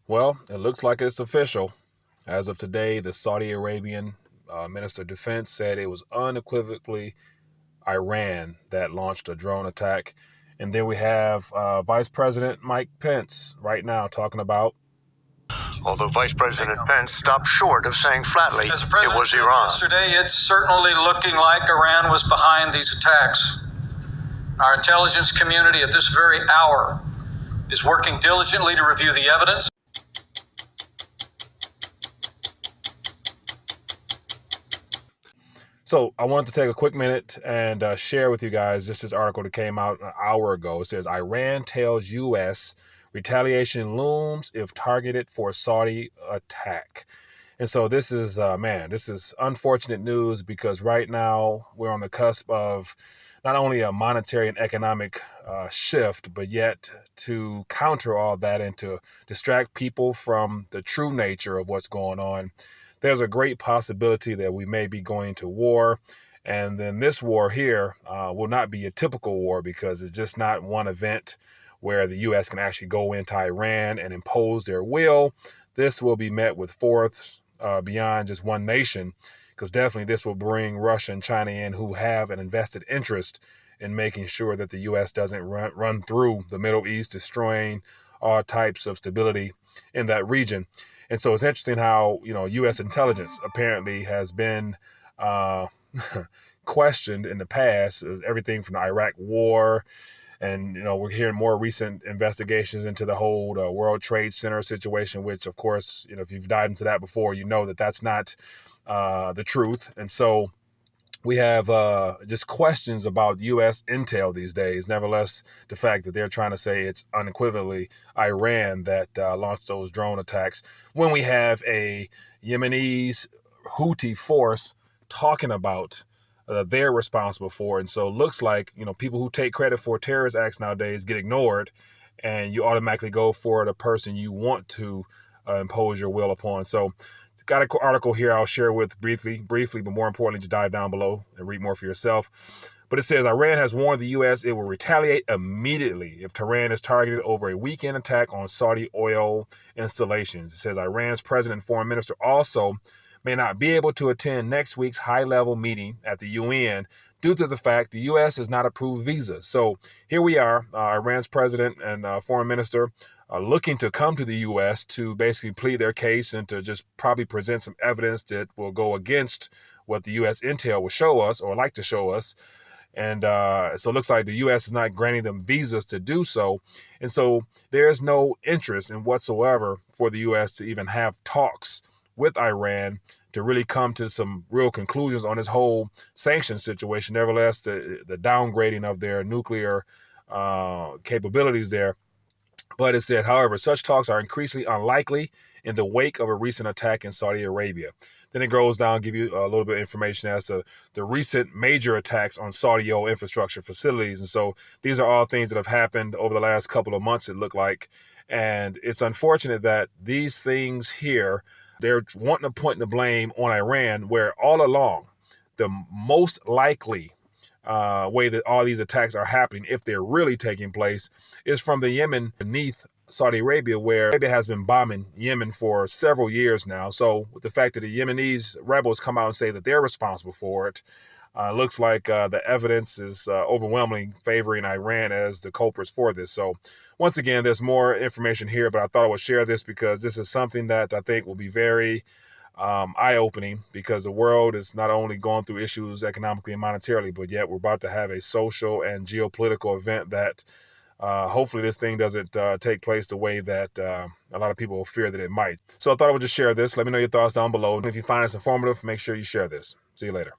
Well, it looks like it's official. As of today, the Saudi Arabian Minister of Defense said it was unequivocally Iran that launched a drone attack. And then we have Vice President Mike Pence right now talking about. Although Vice President Pence stopped short of saying flatly it was Iran. Yesterday, it's certainly looking like Iran was behind these attacks. Our intelligence community at this very hour is working diligently to review the evidence. So I wanted to take a quick minute and share with you guys this article that came out an hour ago. It says, Iran tells U.S. retaliation looms if targeted for Saudi attack. And so this is, this is unfortunate news because right now we're on the cusp of not only a monetary and economic shift, but yet to counter all that and to distract people from the true nature of what's going on. There's a great possibility that we may be going to war. And then this war here will not be a typical war because it's just not one event where the U.S. can actually go into Iran and impose their will. This will be met with force beyond just one nation, because definitely this will bring Russia and China in, who have an invested interest in making sure that the U.S. doesn't run through the Middle East, destroying all types of stability in that region. And so it's interesting how, U.S. intelligence apparently has been questioned in the past, everything from the Iraq war. And, we're hearing more recent investigations into the whole World Trade Center situation, which, of course, if you've dived into that before, you know that that's not the truth. And so we have just questions about U.S. intel these days. Nevertheless, the fact that they're trying to say it's unequivocally Iran that launched those drone attacks, when we have a Yemenis Houthi force talking about they're responsible for. And so it looks like, people who take credit for terrorist acts nowadays get ignored, and you automatically go for the person you want to impose your will upon. So got an article here I'll share with briefly, but more importantly, just dive down below and read more for yourself. But it says, Iran has warned the U.S. it will retaliate immediately if Tehran is targeted over a weekend attack on Saudi oil installations. It says Iran's president and foreign minister also may not be able to attend next week's high-level meeting at the UN due to the fact the U.S. has not approved visas. So here we are, Iran's president and foreign minister looking to come to the U.S. to basically plead their case and to just probably present some evidence that will go against what the U.S. intel will show us or like to show us. And so it looks like the U.S. is not granting them visas to do so. And so there's no interest in whatsoever for the U.S. to even have talks with Iran to really come to some real conclusions on this whole sanctions situation. Nevertheless, the downgrading of their nuclear capabilities there. But it says, however, such talks are increasingly unlikely in the wake of a recent attack in Saudi Arabia. Then it goes down, give you a little bit of information as to the recent major attacks on Saudi oil infrastructure facilities. And so these are all things that have happened over the last couple of months, it looked like. And it's unfortunate that these things here, they're wanting to point the blame on Iran, where all along, the most likely way that all these attacks are happening, if they're really taking place, is from the Yemen beneath Saudi Arabia, where Arabia has been bombing Yemen for several years now. So with the fact that the Yemenis rebels come out and say that they're responsible for it, looks like the evidence is overwhelmingly favoring Iran as the culprits for this. So once again, there's more information here, but I thought I would share this because this is something that I think will be very eye-opening, because the world is not only going through issues economically and monetarily, but yet we're about to have a social and geopolitical event that hopefully this thing doesn't take place the way that a lot of people fear that it might. So I thought I would just share this. Let me know your thoughts down below. And if you find this informative, make sure you share this. See you later.